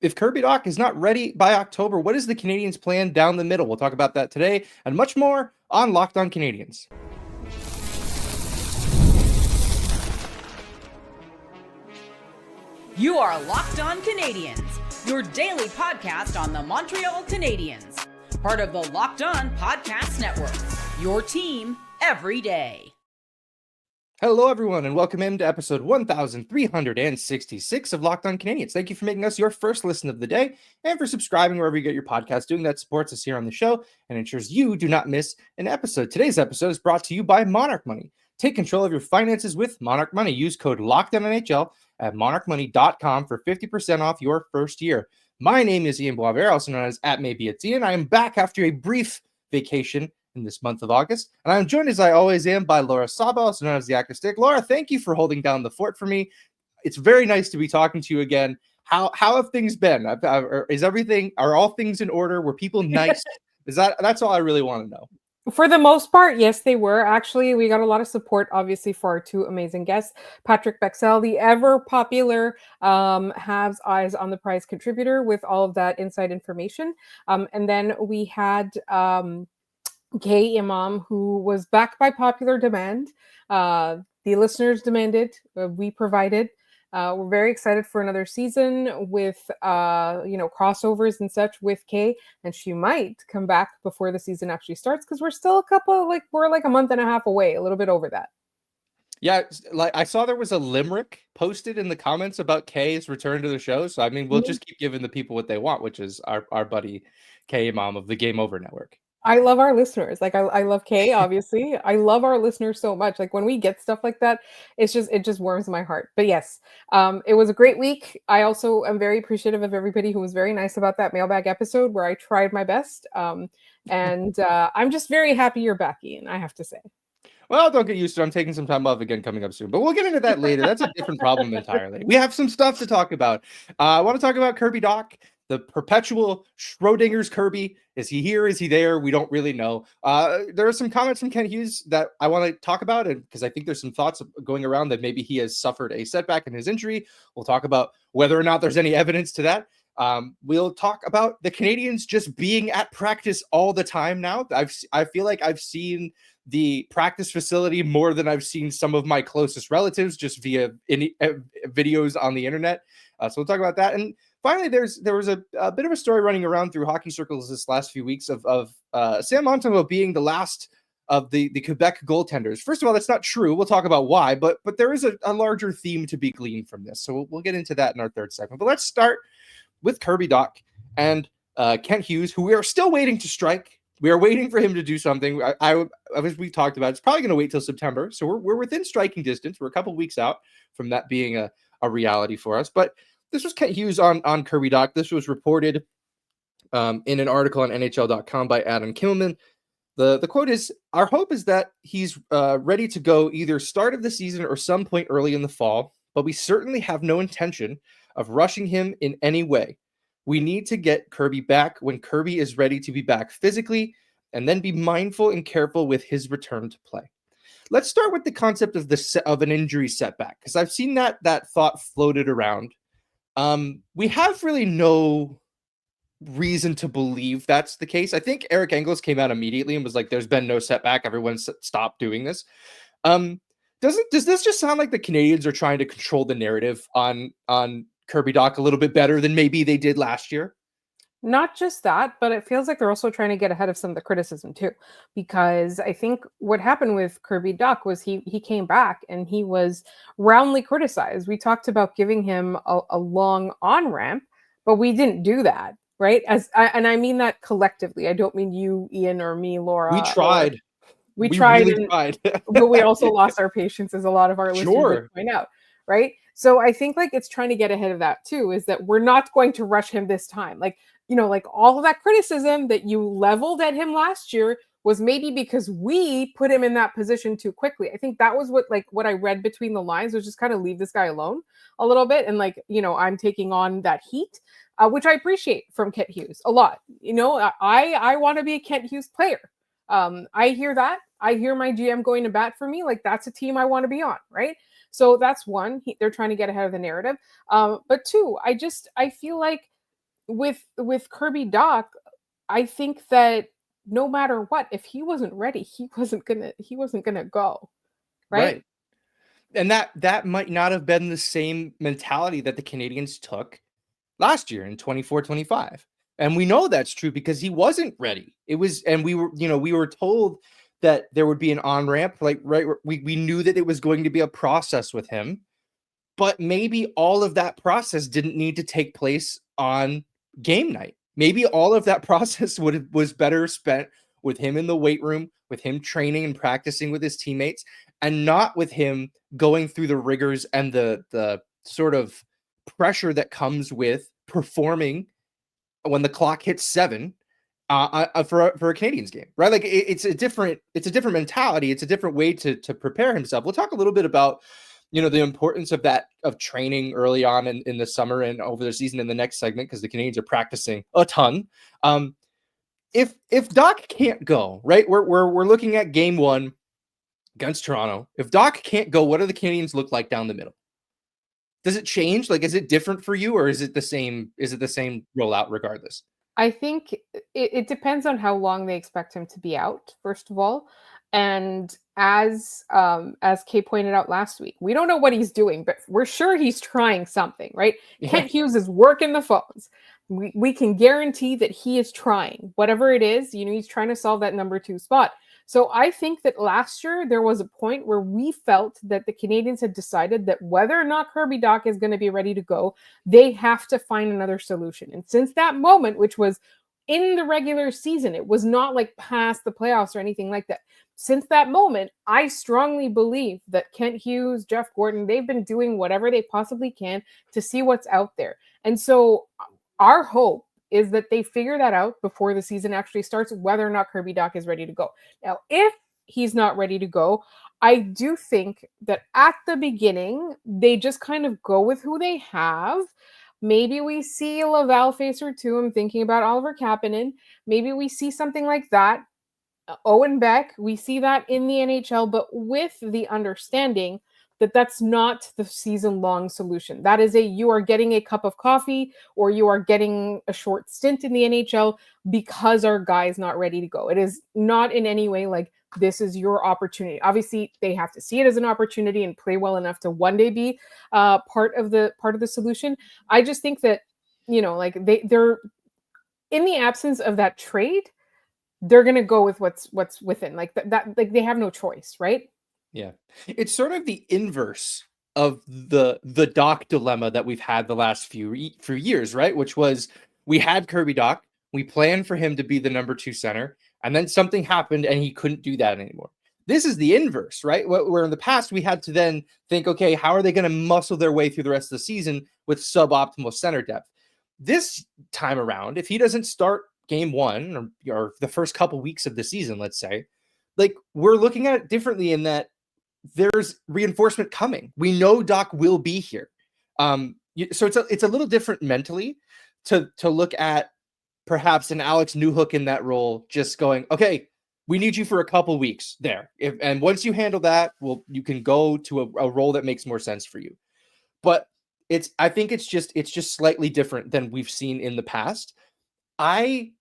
If Kirby Dach is not ready by October, what is the Canadiens' plan down the middle? We'll talk about that today and much more on Locked On Canadiens. You are Locked On Canadiens, your daily podcast on the Montreal Canadiens. Part of the Locked On Podcast Network, your team every day. Hello, everyone, and welcome into episode 1366 of Locked On Canadiens. Thank you for making us your first listen of the day and for subscribing wherever you get your podcast. Doing that supports us here on the show and ensures you do not miss an episode. Today's episode is brought to you by Monarch Money. Take control of your finances with Monarch Money. Use code LOCKEDONNHL at monarchmoney.com for 50% off your first year. My name is Ian Boisvert, also known as @MaybeIt'sIan. I am back after a brief vacation in this month of August. And I'm joined, as I always am, by Laura Saba, also known as the Actor Stick. Laura, thank you for holding down the fort for me. It's very nice to be talking to you again. How have things been? Are all things in order? Were people nice? That's all I really want to know. For the most part, yes, they were. Actually, we got a lot of support, obviously, for our two amazing guests. Patrick Bexell, the ever-popular Habs Eyes on the Prize contributor with all of that inside information. And then we had Kay Imam, who was backed by popular demand. The listeners demanded, we provided. We're very excited for another season with, crossovers and such with Kay, and she might come back before the season actually starts because we're still we're like a month and a half away, a little bit over that. Yeah, like I saw there was a limerick posted in the comments about Kay's return to the show. So, I mean, we'll just keep giving the people what they want, which is our buddy Kay Imam of the Game Over Network. I love our listeners. Like I love Kay, obviously. I love our listeners so much. Like when we get stuff like that, it just warms my heart. But yes, it was a great week. I also am very appreciative of everybody who was very nice about that mailbag episode where I tried my best. And I'm just very happy you're back, Ian, I have to say. Well, don't get used to it. I'm taking some time off again coming up soon, but we'll get into that later. That's a different problem entirely. We have some stuff to talk about. I want to talk about Kirby Dach, the perpetual Schrodinger's Kirby. Is he here? Is he there? We don't really know. There are some comments from Kent Hughes that I want to talk about, and because I think there's some thoughts going around that maybe he has suffered a setback in his injury. We'll talk about whether or not there's any evidence to that. We'll talk about the Canadiens just being at practice all the time now. I feel like I've seen the practice facility more than I've seen some of my closest relatives just via videos on the internet. So we'll talk about that. And finally, there was a bit of a story running around through hockey circles this last few weeks of Sam Montembeault being the last of the Quebec goaltenders. First of all, that's not true. We'll talk about why, but there is a larger theme to be gleaned from this. So we'll get into that in our third segment. But let's start with Kirby Dach and Kent Hughes, who we are still waiting to strike. We are waiting for him to do something. As we talked about, it's probably going to wait till September. So we're within striking distance. We're a couple weeks out from that being a reality for us. But this was Kent Hughes on Kirby Dach. This was reported in an article on NHL.com by Adam Kimmelman. The quote is, "Our hope is that he's ready to go either start of the season or some point early in the fall, but we certainly have no intention of rushing him in any way. We need to get Kirby back when Kirby is ready to be back physically, and then be mindful and careful with his return to play." Let's start with the concept of an injury setback, because I've seen that thought floated around. We have really no reason to believe that's the case. I think Eric Engels came out immediately and was like, "There's been no setback. Everyone stop doing this." Does this just sound like the Canadiens are trying to control the narrative on Kirby Dach a little bit better than maybe they did last year? Not just that, but it feels like they're also trying to get ahead of some of the criticism too, because I think what happened with Kirby Dach was he came back and he was roundly criticized. We talked about giving him a long on-ramp, but we didn't do that, right? And I mean that collectively. I don't mean you, Ian, or me, Laura. We tried. We tried, really tried. But we also lost our patience, as a lot of our listeners point out, right? So I think like it's trying to get ahead of that too, is that we're not going to rush him this time. Like all of that criticism that you leveled at him last year was maybe because we put him in that position too quickly. I think that was what I read between the lines, was just kind of leave this guy alone a little bit. And I'm taking on that heat, which I appreciate from Kent Hughes a lot. I want to be a Kent Hughes player. I hear that. I hear my GM going to bat for me. Like, that's a team I want to be on, right? So that's one. They're trying to get ahead of the narrative. But two, I feel like with Kirby Dach, I think that no matter what, if he wasn't ready, he wasn't gonna go, right? Right. And that might not have been the same mentality that the Canadiens took last year in 24-25. And we know that's true because he wasn't ready. It was, and we were told that there would be an on-ramp, like, right, we knew that it was going to be a process with him, but maybe all of that process didn't need to take place on game night. Maybe all of that process was better spent with him in the weight room, with him training and practicing with his teammates, and not with him going through the rigors and the sort of pressure that comes with performing when the clock hits 7 for a Canadiens game, right? Like it's a different mentality. It's a different way to prepare himself. We'll talk a little bit about the importance of that, of training early on in the summer and over the season in the next segment, because the Canadiens are practicing a ton. If Dach can't go, right, we're looking at game 1 against Toronto. If Dach can't go, what do the Canadiens look like down the middle? Does it change? Like, is it different for you, or is it the same? Is it the same rollout regardless? I think it depends on how long they expect him to be out, first of all. And as Kay pointed out last week, we don't know what he's doing, but we're sure he's trying something, right? Yeah. Kent Hughes is working the phones. We can guarantee that he is trying. Whatever it is, he's trying to solve that number 2 spot. So I think that last year there was a point where we felt that the Canadiens had decided that whether or not Kirby Dach is going to be ready to go, they have to find another solution. And since that moment, which was in the regular season, it was not like past the playoffs or anything like that. Since that moment, I strongly believe that Kent Hughes, Jeff Gordon, they've been doing whatever they possibly can to see what's out there. And so our hope is that they figure that out before the season actually starts, whether or not Kirby Dach is ready to go. Now, if he's not ready to go, I do think that at the beginning, they just kind of go with who they have. Maybe we see a Laval face or two. I'm thinking about Oliver Kapanen. Maybe we see something like that. Owen Beck, we see that in the NHL, but with the understanding that that's not the season-long solution. That is you are getting a cup of coffee, or you are getting a short stint in the NHL because our guy is not ready to go. It is not in any way like this is your opportunity. Obviously, they have to see it as an opportunity and play well enough to one day be part of the solution. I just think that like they're in the absence of that trade, they're gonna go with what's within, like that like they have no choice, right? Yeah. It's sort of the inverse of the Dach dilemma that we've had the last few years, right? Which was, we had Kirby Dach, we planned for him to be the number 2 center, and then something happened and he couldn't do that anymore. This is the inverse, right? Where in the past we had to then think, okay, how are they going to muscle their way through the rest of the season with suboptimal center depth? This time around, if he doesn't start game 1 or the first couple weeks of the season, let's say, like, we're looking at it differently in that there's reinforcement coming. We know Dach will be here. So it's a little different mentally to look at perhaps an Alex Newhook in that role, just going, okay, we need you for a couple weeks there. And once you handle that, you can go to a role that makes more sense for you. But I think it's just slightly different than we've seen in the past. I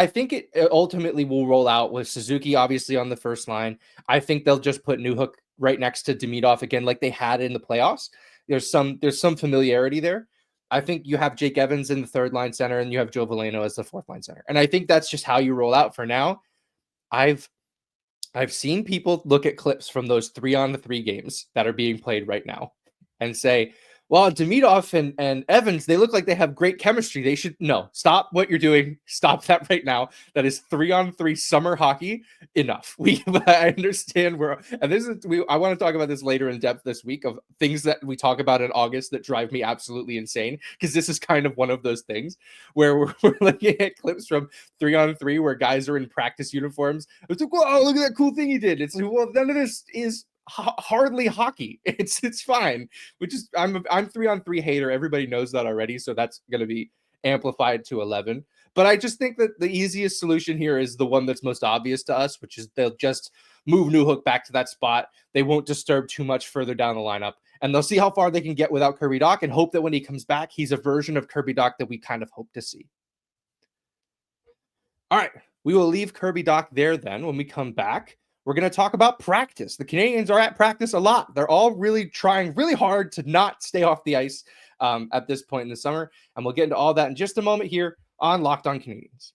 think it ultimately will roll out with Suzuki obviously on the first line. I think they'll just put Newhook right next to Demidov again, like they had in the playoffs. There's some familiarity there. I think you have Jake Evans in the 3rd line center, and you have Joe Veleno as the 4th line center. And I think that's just how you roll out for now. I've seen people look at clips from those 3-on-3 games that are being played right now and say, well, Demidov and Evans, they look like they have great chemistry. They should stop what you're doing. Stop that right now. That is 3-on-3 summer hockey. Enough. I understand I want to talk about this later in depth this week, of things that we talk about in August that drive me absolutely insane, because this is kind of one of those things where we're looking at clips from 3-on-3 where guys are in practice uniforms. It's like, oh, look at that cool thing he did. It's like, well, none of this is hardly hockey. It's fine. Which is, I'm 3-on-3 hater. Everybody knows that already, so that's going to be amplified to 11. But I just think that the easiest solution here is the one that's most obvious to us, which is they'll just move Newhook back to that spot. They won't disturb too much further down the lineup, and they'll see how far they can get without Kirby Dach, and hope that when he comes back, he's a version of Kirby Dach that we kind of hope to see. All right, we will leave Kirby Dach there then. When we come back, we're going to talk about practice. The Canadiens are at practice a lot. They're all really trying really hard to not stay off the ice at this point in the summer. And we'll get into all that in just a moment here on Locked On Canadiens.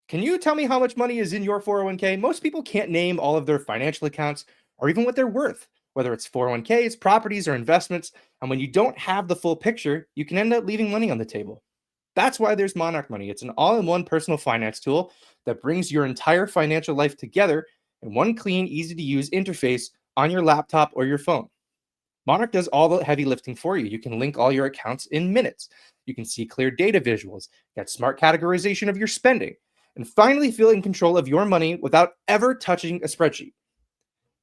Can you tell me how much money is in your 401k? Most people can't name all of their financial accounts or even what they're worth, whether it's 401ks, properties, or investments. And when you don't have the full picture, you can end up leaving money on the table. That's why there's Monarch Money. It's an all-in-one personal finance tool that brings your entire financial life together in one clean, easy-to-use interface on your laptop or your phone. Monarch does all the heavy lifting for you. You can link all your accounts in minutes. You can see clear data visuals, get smart categorization of your spending, and finally feel in control of your money without ever touching a spreadsheet.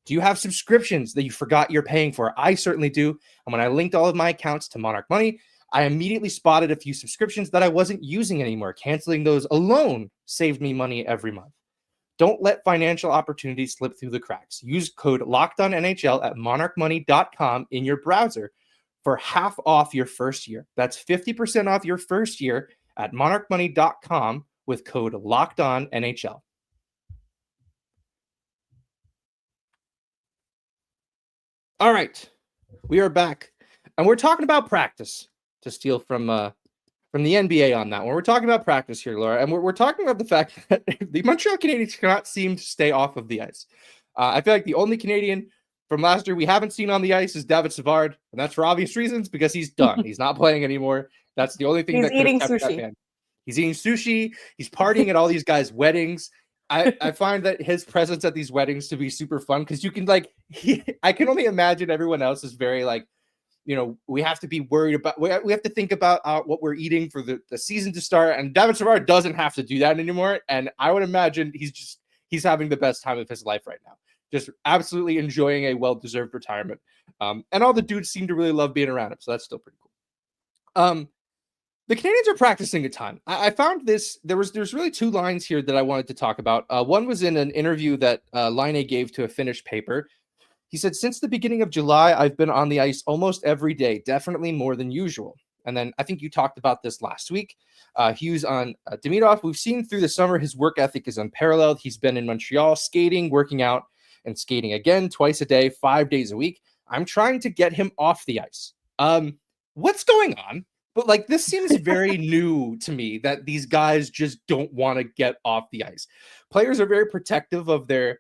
Do you have subscriptions that you forgot you're paying for? I certainly do. And when I linked all of my accounts to Monarch Money, I immediately spotted a few subscriptions that I wasn't using anymore. Canceling those alone saved me money every month. Don't let financial opportunities slip through the cracks. Use code LOCKEDONNHL at monarchmoney.com in your browser for half off your first year. That's 50% off your first year at monarchmoney.com with code LOCKEDONNHL. All right, we are back, and we're talking about practice. To steal from the NBA on that one, we're talking about practice here, Laura, and we're talking about the fact that the Montreal Canadiens cannot seem to stay off of the ice. I feel like the only Canadian from last year we haven't seen on the ice is David Savard, and that's for obvious reasons because he's done. He's not playing anymore. That's the only thing He's that could have eating kept that sushi. man. He's eating sushi. He's partying at all these guys' weddings. I find that his presence at these weddings to be super fun because you can I can only imagine everyone else is very we have to be worried about, we have to think about what we're eating for the season to start. And David Savard doesn't have to do that anymore. And I would imagine he's having the best time of his life right now. Just absolutely enjoying a well-deserved retirement. And all the dudes seem to really love being around him. So that's still pretty cool. The Canadiens are practicing a ton. I found this, there's really two lines here that I wanted to talk about. One was in an interview that Laine gave to a Finnish paper. He said, since the beginning of July, I've been on the ice almost every day, definitely more than usual. And then I think you talked about this last week. Hughes on Demidov. We've seen through the summer his work ethic is unparalleled. He's been in Montreal skating, working out, and skating again twice a day, 5 days a week. I'm trying to get him off the ice. What's going on? But this seems very new to me that these guys just don't want to get off the ice. Players are very protective of their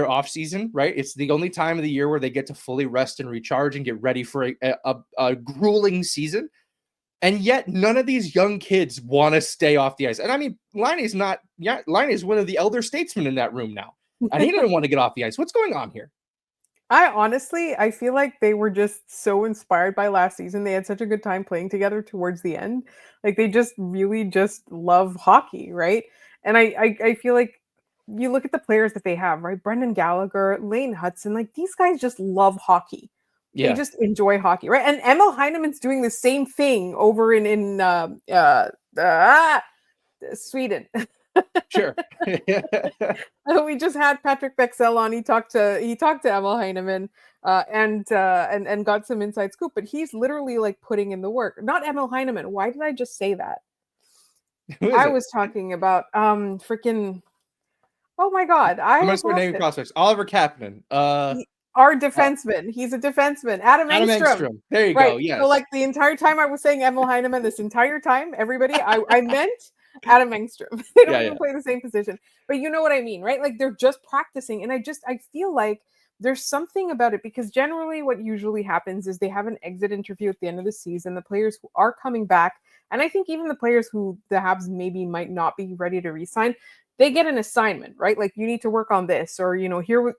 off season, right? It's the only time of the year where they get to fully rest and recharge and get ready for a grueling season. And yet none of these young kids want to stay off the ice. And I mean, Laine is one of the elder statesmen in that room now. And he doesn't want to get off the ice. What's going on here? I feel like they were just so inspired by last season. They had such a good time playing together towards the end. Like they just really just love hockey, right? And I feel like you look at the players that they have, right? Brendan Gallagher, Lane Hudson, like these guys just love hockey. They Yeah, just enjoy hockey, right? And Emil Heinemann's doing the same thing over in Sweden. sure. We just had Patrick Bexell on. He talked to Emil Heinemann and got some inside scoop. But he's literally like putting in the work. Not Emil Heinemann. Why did I just say that? Who is I it? was talking about freaking. Oh my God! I I'm going to have start lost naming it. prospects. Oliver Kapanen. Our defenseman. He's a defenseman. Adam Adam Engstrom. Engstrom. There you Right. go. Yes. So like the entire time I was saying Emil Heinemann, this entire time, everybody, I meant Adam Engstrom. They don't Yeah. even play the same position. But you know what I mean, right? Like they're just practicing. And I feel like there's something about it because generally what usually happens is they have an exit interview at the end of the season. The players who are coming back, and I think even the players who the Habs maybe might not be ready to re-sign, they get an assignment, right? Like you need to work on this, or here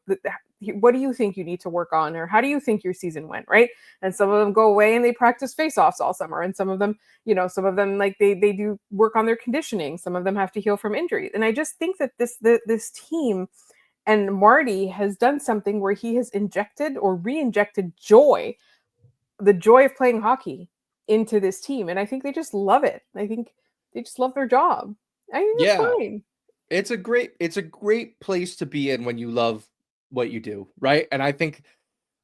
what do you think you need to work on, or how do you think your season went, right? And some of them go away and they practice face-offs all summer, and some of them like they do work on their conditioning. Some of them have to heal from injuries, and I just think that this team and Marty has done something where he has injected or re-injected the joy of playing hockey into this team, and I think they just love it. I think they just love their job. I think that's Yeah. fine. It's a great place to be in when you love what you do, right? And I think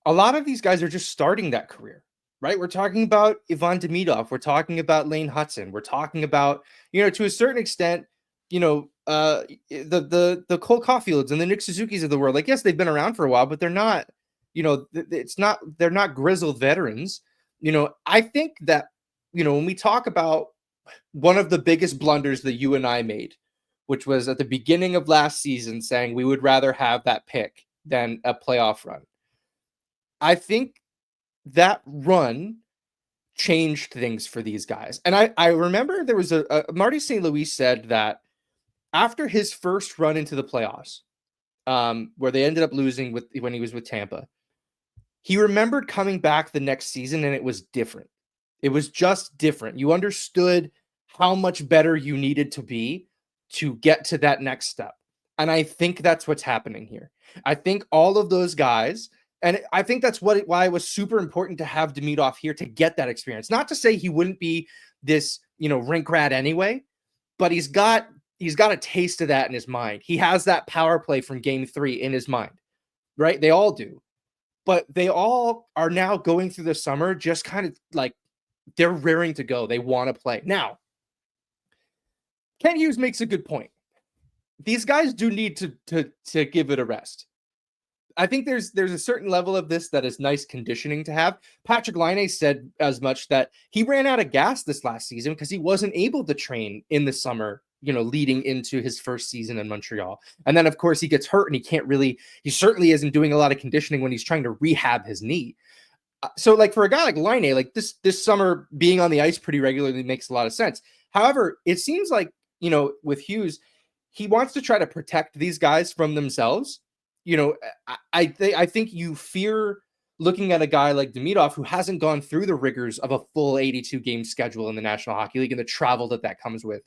a lot of these guys are just starting that career. right? We're talking about Ivan Demidov. We're talking about Lane Hudson. We're talking about, to a certain extent, the Cole Caulfields and the Nick Suzuki's of the world. Like, yes, they've been around for a while, but they're not, they're not grizzled veterans. I think that, when we talk about one of the biggest blunders that you and I made, which was at the beginning of last season saying we would rather have that pick than a playoff run. I think that run changed things for these guys. And I remember there was a Marty St. Louis said that after his first run into the playoffs, where they ended up losing when he was with Tampa, he remembered coming back the next season and it was different. It was just different. You understood how much better you needed to be to get to that next step. And I think that's what's happening here. I think all of those guys, and I think that's why it was super important to have Demidov here to get that experience. Not to say he wouldn't be this, rink rat anyway, but he's got a taste of that in his mind. He has that power play from game 3 in his mind, right? They all do. But they all are now going through the summer just kind of like they're raring to go. They want to play. Now, Kent Hughes makes a good point. These guys do need to give it a rest. I think there's a certain level of this that is nice conditioning to have. Patrick Laine said as much that he ran out of gas this last season because he wasn't able to train in the summer, leading into his first season in Montreal. And then, of course, he gets hurt and he certainly isn't doing a lot of conditioning when he's trying to rehab his knee. So, like, for a guy like Laine, like this summer being on the ice pretty regularly makes a lot of sense. However, it seems like, with Hughes, he wants to try to protect these guys from themselves. I think you fear looking at a guy like Demidov who hasn't gone through the rigors of a full 82 game schedule in the National Hockey League and the travel that comes with.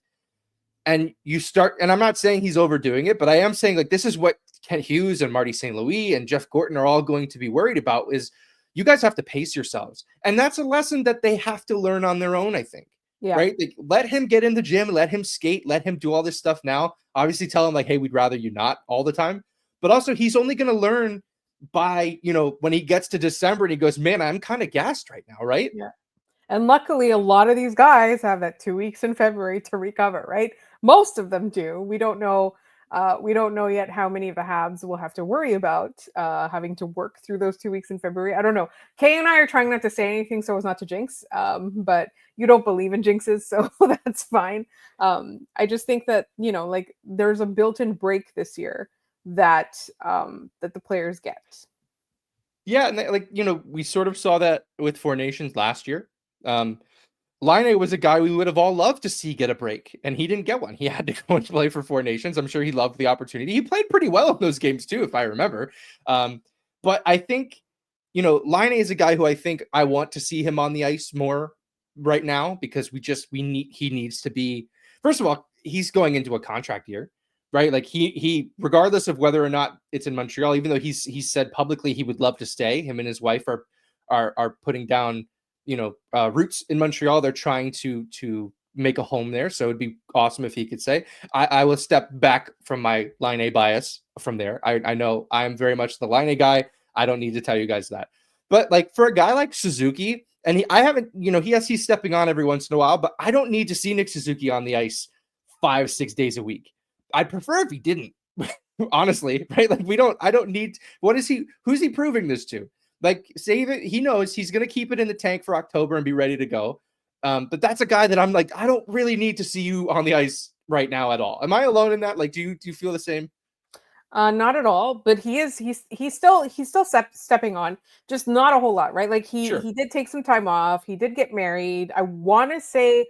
And you start, and I'm not saying he's overdoing it, but I am saying like this is what Kent Hughes and Marty St. Louis and Jeff Gorton are all going to be worried about is you guys have to pace yourselves. And that's a lesson that they have to learn on their own, I think. Yeah. Right? Like, let him get in the gym, let him skate, let him do all this stuff now. Obviously tell him like, hey, we'd rather you not all the time. But also he's only going to learn by, when he gets to December and he goes, man, I'm kind of gassed right now, right? Yeah. And luckily, a lot of these guys have that 2 weeks in February to recover, right? Most of them do. We don't know yet how many of the Habs will have to worry about having to work through those 2 weeks in February. I don't know. Kay and I are trying not to say anything so as not to jinx, but you don't believe in jinxes, so that's fine. I just think that, like there's a built-in break this year that the players get. Yeah, and we sort of saw that with Four Nations last year. Laine was a guy we would have all loved to see get a break, and he didn't get one. He had to go and play for Four Nations. I'm sure he loved the opportunity. He played pretty well in those games too, if I remember. But I think, Laine is a guy who I think I want to see him on the ice more right now because he needs to be. First of all, he's going into a contract year, right? Like he regardless of whether or not it's in Montreal, even though he's said publicly he would love to stay. Him and his wife are putting down roots in Montreal. They're trying to make a home there. So it'd be awesome if he could say, I will step back from my Laine bias from there. I know I'm very much the Laine guy. I don't need to tell you guys that. But like for a guy like Suzuki, and he's stepping on every once in a while, but I don't need to see Nick Suzuki on the ice 5-6 days a week. I'd prefer if he didn't, honestly, right? Like I don't need, who's he proving this to? Like, say that he knows he's going to keep it in the tank for October and be ready to go. But that's a guy that I'm like, I don't really need to see you on the ice right now at all. Am I alone in that? Like, do you feel the same? Not at all, but he's still stepping on, just not a whole lot, right? Like he did take some time off. He did get married. I want to say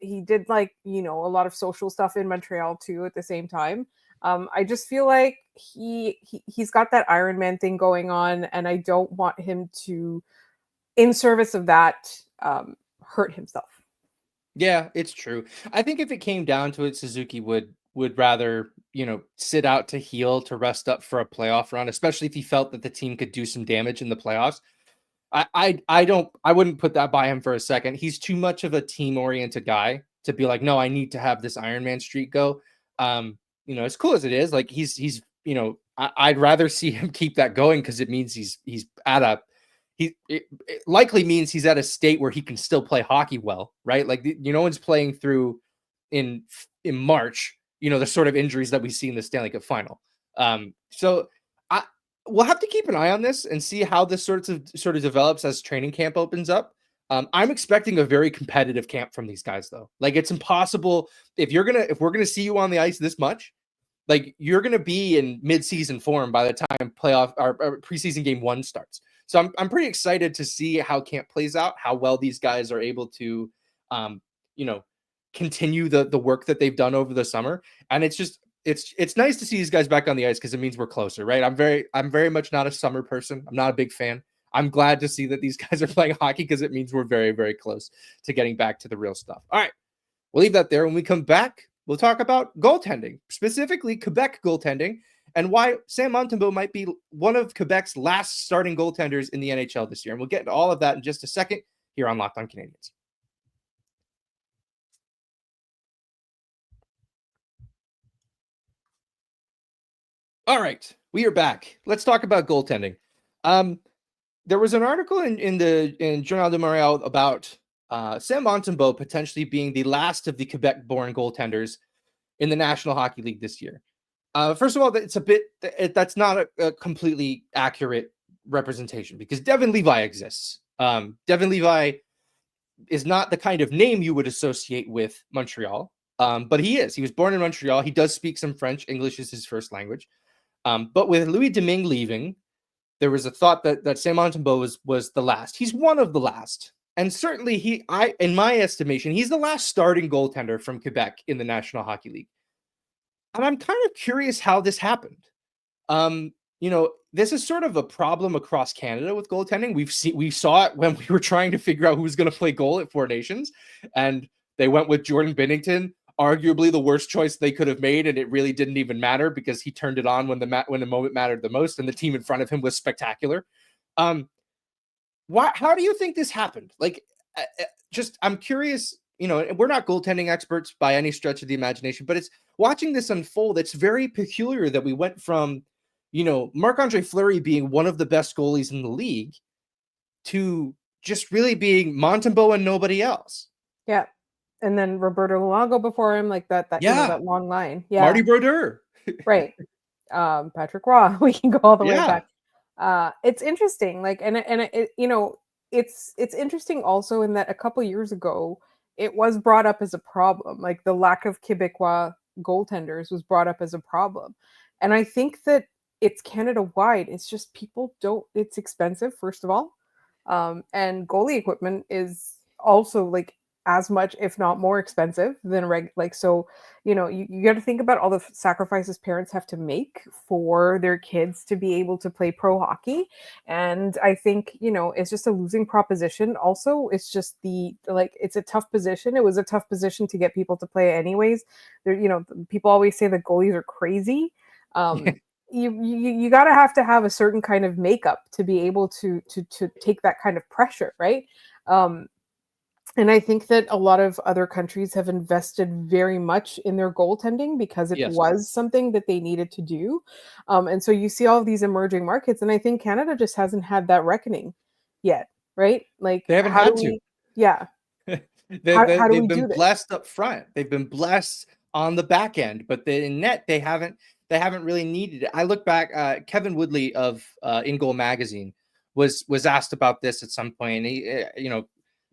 he did a lot of social stuff in Montreal too at the same time. I just feel like he's got that Iron Man thing going on, and I don't want him to, in service of that, hurt himself. Yeah, it's true. I think if it came down to it, Suzuki would rather, sit out to heal, to rest up for a playoff run, especially if he felt that the team could do some damage in the playoffs. I wouldn't put that by him for a second. He's too much of a team-oriented guy to be like, no, I need to have this Iron Man streak go. As cool as it is, like he's I'd rather see him keep that going because it means he's at it likely means he's at a state where he can still play hockey well, right? Like, no one's playing through in March, the sort of injuries that we see in the Stanley Cup final. So we'll have to keep an eye on this and see how this sort of develops as training camp opens up. I'm expecting a very competitive camp from these guys, though. Like, it's impossible if we're gonna see you on the ice this much, like, you're gonna be in mid-season form by the time playoff or preseason game 1 starts. So I'm pretty excited to see how camp plays out, how well these guys are able to, continue the work that they've done over the summer. And it's nice to see these guys back on the ice because it means we're closer, right? I'm very much not a summer person. I'm not a big fan. I'm glad to see that these guys are playing hockey because it means we're very, very close to getting back to the real stuff. All right, we'll leave that there. When we come back, we'll talk about goaltending, specifically Quebec goaltending, and why Sam Montembeault might be one of Quebec's last starting goaltenders in the NHL this year. And we'll get into all of that in just a second here on Locked On Canadiens. All right, we are back. Let's talk about goaltending. There was an article in Journal de Montréal about Sam Montembeault potentially being the last of the Quebec-born goaltenders in the National Hockey League this year. First of all, that's not a completely accurate representation because Devon Levi exists. Devon Levi is not the kind of name you would associate with Montreal, but he is. He was born in Montreal. He does speak some French. English is his first language. But with Louis Domingue leaving, there was a thought that Sam Montembeault was the last. He's one of the last. And certainly in my estimation, he's the last starting goaltender from Quebec in the National Hockey League. And I'm kind of curious how this happened. This is sort of a problem across Canada with goaltending. We saw it when we were trying to figure out who was going to play goal at Four Nations, and they went with Jordan Binnington, arguably the worst choice they could have made, and it really didn't even matter because he turned it on when the moment mattered the most, and the team in front of him was spectacular. How do you think this happened? Like, I'm curious. We're not goaltending experts by any stretch of the imagination, but it's watching this unfold. It's very peculiar that we went from, Marc-Andre Fleury being one of the best goalies in the league to just really being Montembeault and nobody else. Yeah. And then Roberto Luongo before him, like that that long line. Yeah. Marty Brodeur. Right. Patrick Roy. We can go all the way back. It's interesting. Like, and it's interesting also in that a couple years ago, it was brought up as a problem. Like, the lack of Quebecois goaltenders was brought up as a problem. And I think that it's Canada-wide. It's just it's expensive, first of all. And goalie equipment is also like as much, if not more expensive than you got to think about all the sacrifices parents have to make for their kids to be able to play pro hockey. And I think, it's just a losing proposition. Also, it's just it's a tough position. It was a tough position to get people to play anyways. People always say that goalies are crazy. You got to have a certain kind of makeup to be able to take that kind of pressure. Right. And I think that a lot of other countries have invested very much in their goaltending because it was something that they needed to do. And so you see all of these emerging markets, and I think Canada just hasn't had that reckoning yet, right? Like, they haven't had to. Yeah. They've been blessed up front. They've been blessed on the back end, but in net, they haven't really needed it. I look back, Kevin Woodley of In Goal Magazine was asked about this at some point. And he,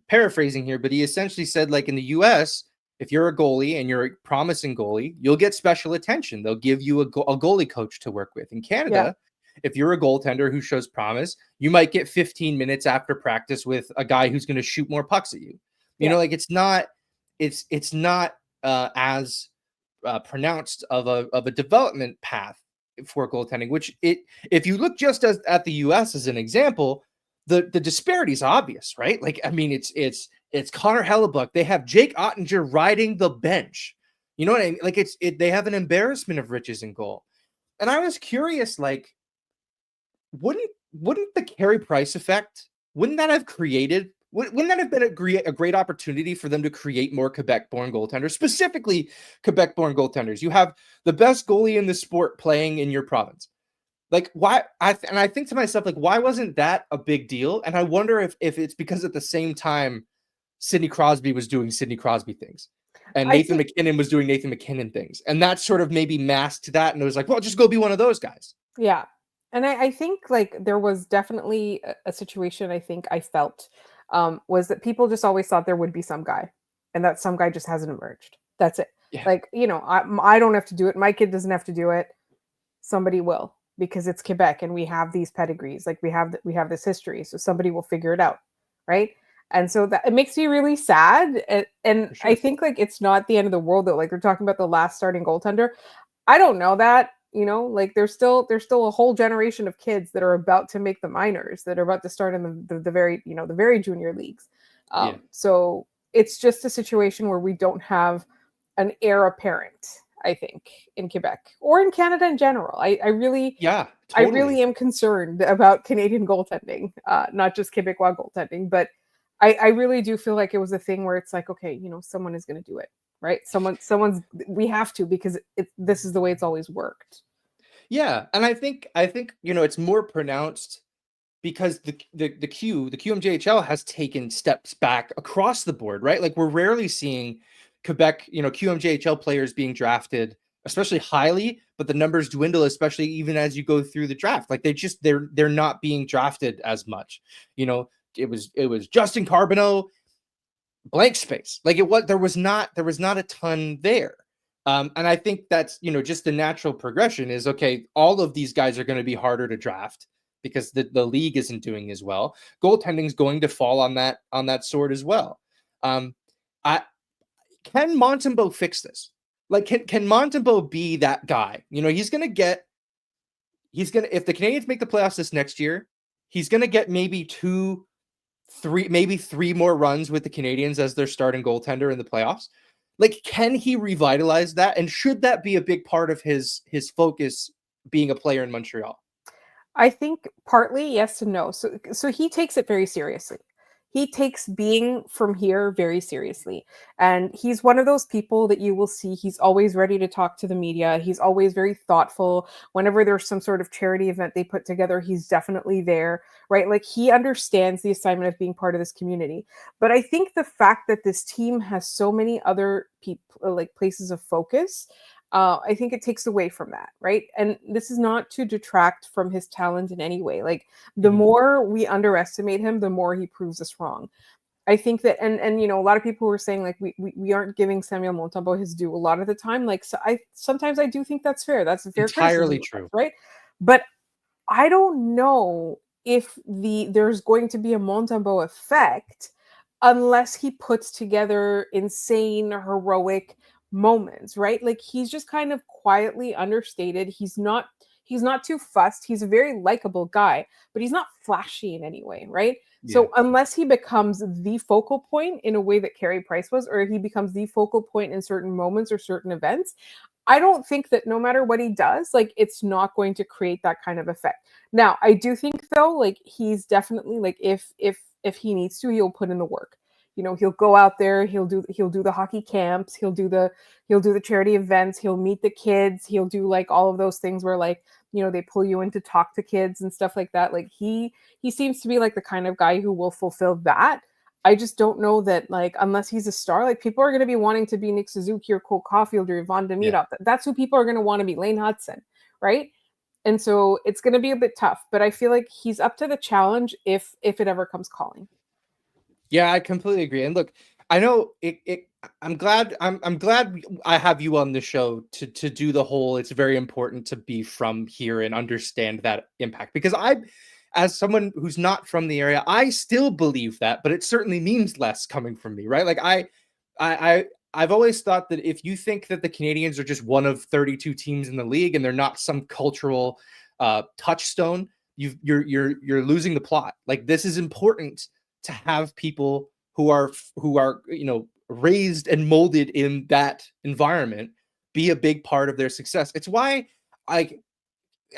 paraphrasing here, but he essentially said, like, in the US, if you're a goalie and you're a promising goalie, you'll get special attention. They'll give you a goalie coach to work with. In Canada, if you're a goaltender who shows promise, you might get 15 minutes after practice with a guy who's going to shoot more pucks at you. It's not as pronounced of a development path for goaltending, which if you look just at the US as an example, the disparity is obvious, right? Like, I mean, it's Connor Hellebuck. They have Jake Ottinger riding the bench. You know what I mean? Like, they have an embarrassment of riches in goal. And I was curious, like, wouldn't the Carey Price effect, wouldn't that have been a great opportunity for them to create more Quebec-born goaltenders, specifically Quebec-born goaltenders? You have the best goalie in the sport playing in your province. Like, why? And I think to myself, like, why wasn't that a big deal? And I wonder if it's because at the same time, Sidney Crosby was doing Sidney Crosby things, and I Nathan think McKinnon was doing Nathan McKinnon things, and that sort of maybe masked that, and it was like, well, just go be one of those guys. Yeah. And I think like there was definitely a situation I think I felt was that people just always thought there would be some guy and that some guy just hasn't emerged. That's it. Yeah, Like, I don't have to do it. My kid doesn't have to do it. Somebody will because it's Quebec and we have these pedigrees. Like we have this history. So somebody will figure it out. Right. And so that it makes me really sad. And for I sure. think like it's not the end of the world though. Like they're talking about the last starting goaltender. I don't know that, like there's still a whole generation of kids that are about to make the minors, that are about to start in the very, the very junior leagues. Yeah, So it's just a situation where we don't have an heir apparent, I think, in Quebec or in Canada in general. yeah, I totally. really am concerned about Canadian goaltending, not just Quebecois goaltending, but I really do feel like it was a thing where it's like, okay, someone is going to do it, right? We have to because this is the way it's always worked. Yeah, and I think it's more pronounced because the QMJHL has taken steps back across the board, right? Like we're rarely seeing Quebec, QMJHL players being drafted, especially highly, but the numbers dwindle, especially even as you go through the draft. Like they're not being drafted as much. You know, it was Justin Carbonneau, blank space. Like there was not a ton there. And I think that's just the natural progression is okay. All of these guys are going to be harder to draft because the league isn't doing as well. Goaltending is going to fall on that sword as well. Um, I can Montembeault fix this? Like can Montembeault be that guy? He's gonna if the Canadiens make the playoffs this next year, he's gonna get maybe three more runs with the Canadiens as their starting goaltender in the playoffs. Like, can he revitalize that? And should that be a big part of his focus being a player in Montreal? I think partly yes and no. So he takes it very seriously. He takes being from here very seriously. And he's one of those people that you will see he's always ready to talk to the media. He's always very thoughtful. Whenever there's some sort of charity event they put together, he's definitely there, right? Like he understands the assignment of being part of this community. But I think the fact that this team has so many other people like places of focus, I think it takes away from that, right? And this is not to detract from his talent in any way. Like the Mhm. more we underestimate him, the more he proves us wrong. I think that, and a lot of people were saying like we aren't giving Samuel Montembeault his due a lot of the time. Like so I sometimes I do think that's fair. That's a fair criticism Entirely of us, true. right? But I don't know if there's going to be a Montembeault effect unless he puts together insane heroic moments, right? Like he's just kind of quietly understated. He's not too fussed. He's a very likable guy, but he's not flashy in any way, right? Yeah. So unless he becomes the focal point in a way that Carey Price was, or he becomes the focal point in certain moments or certain events, I don't think that no matter what he does, like it's not going to create that kind of effect. Now, I do think though, like he's definitely like if he needs to, he'll put in the work. He'll go out there, he'll do the hockey camps, he'll do the charity events, he'll meet the kids, he'll do like all of those things where like, they pull you in to talk to kids and stuff like that. Like he seems to be like the kind of guy who will fulfill that. I just don't know that, like, unless he's a star, like, people are going to be wanting to be Nick Suzuki or Cole Caulfield or Yvonne Yeah. Demidov. That's who people are going to want to be, Lane Hudson, right? And so it's going to be a bit tough, but I feel like he's up to the challenge if it ever comes calling. Yeah, I completely agree. And look, I know I'm glad I have you on the show to do the whole it's very important to be from here and understand that impact because as someone who's not from the area, I still believe that, but it certainly means less coming from me, right? Like I've always thought that if you think that the Canadiens are just one of 32 teams in the league and they're not some cultural touchstone, you're losing the plot. Like this is important to have people who are raised and molded in that environment be a big part of their success. I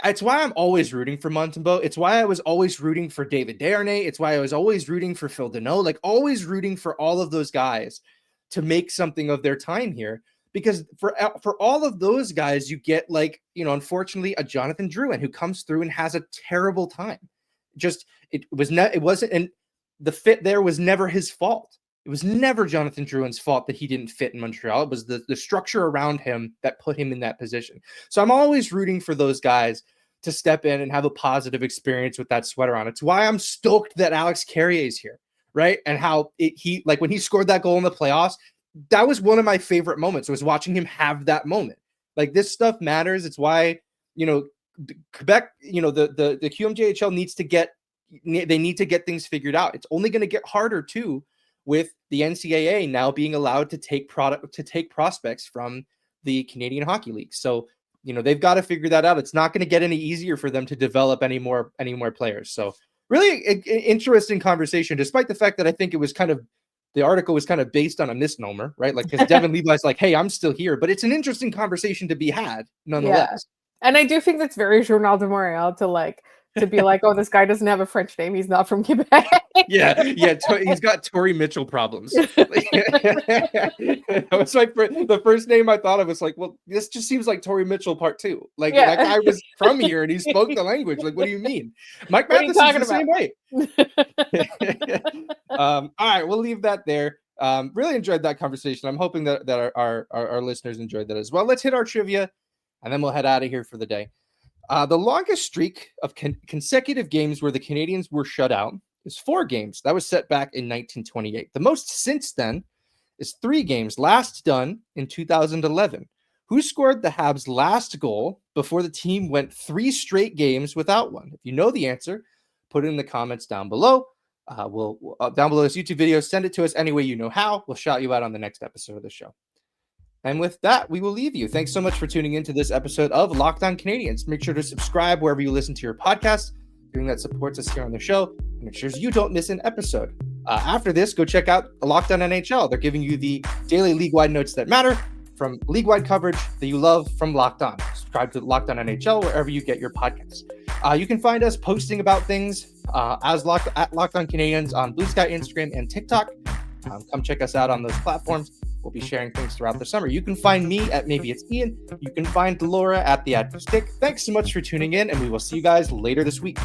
it's why I'm always rooting for Montembeault. It's why I was always rooting for David Desharnais. It's why I was always rooting for Phil Deneau, like always rooting for all of those guys to make something of their time here because for all of those guys, you get like, unfortunately, a Jonathan Drouin who comes through and has a terrible time. It wasn't, and the fit there was never his fault. It was never Jonathan Drouin's fault that he didn't fit in Montreal. It was the structure around him that put him in that position. So I'm always rooting for those guys to step in and have a positive experience with that sweater on. It's why I'm stoked that Alex Carrier is here, right? And how he when he scored that goal in the playoffs, that was one of my favorite moments. Was watching him have that moment. Like, this stuff matters. It's why, Quebec, the QMJHL needs to get things figured out. It's only going to get harder too with the NCAA now being allowed to take prospects from the Canadian Hockey League. So, they've got to figure that out. It's not going to get any easier for them to develop any more players. So really interesting conversation, despite the fact that I think the article was kind of based on a misnomer, right? Like, because Devin Levi's like, hey, I'm still here, but it's an interesting conversation to be had nonetheless. Yeah. And I do think that's very Journal de Montréal to be like, oh, this guy doesn't have a French name. He's not from Quebec. Yeah. He's got Tory Mitchell problems. That was like the first name I thought of was like, well, this just seems like Tory Mitchell part 2. Like, that guy was from here and he spoke the language. Like, what do you mean? Mike Matheson is the same way. All right, we'll leave that there. Really enjoyed that conversation. I'm hoping that our listeners enjoyed that as well. Let's hit our trivia, and then we'll head out of here for the day. The longest streak of consecutive games where the Canadiens were shut out is 4 games. That was set back in 1928. The most since then is 3 games, last done in 2011. Who scored the Habs' last goal before the team went 3 straight games without one? If you know the answer, put it in the comments down below. We'll down below this YouTube video, send it to us any way you know how. We'll shout you out on the next episode of the show. And with that, we will leave you. Thanks so much for tuning into this episode of Locked On Canadiens. Make sure to subscribe wherever you listen to your podcast. Doing that supports us here on the show. Make sure you don't miss an episode. After this, go check out Locked On NHL. They're giving you the daily league-wide notes that matter from league-wide coverage that you love from Locked On. Subscribe to Locked On NHL wherever you get your podcasts. You can find us posting about things at Locked On Canadiens on Blue Sky, Instagram, and TikTok. Come check us out on those platforms. We'll be sharing things throughout the summer. You can find me at Maybe It's Ian. You can find Laura at The Active Stick. Thanks so much for tuning in, and we will see you guys later this week.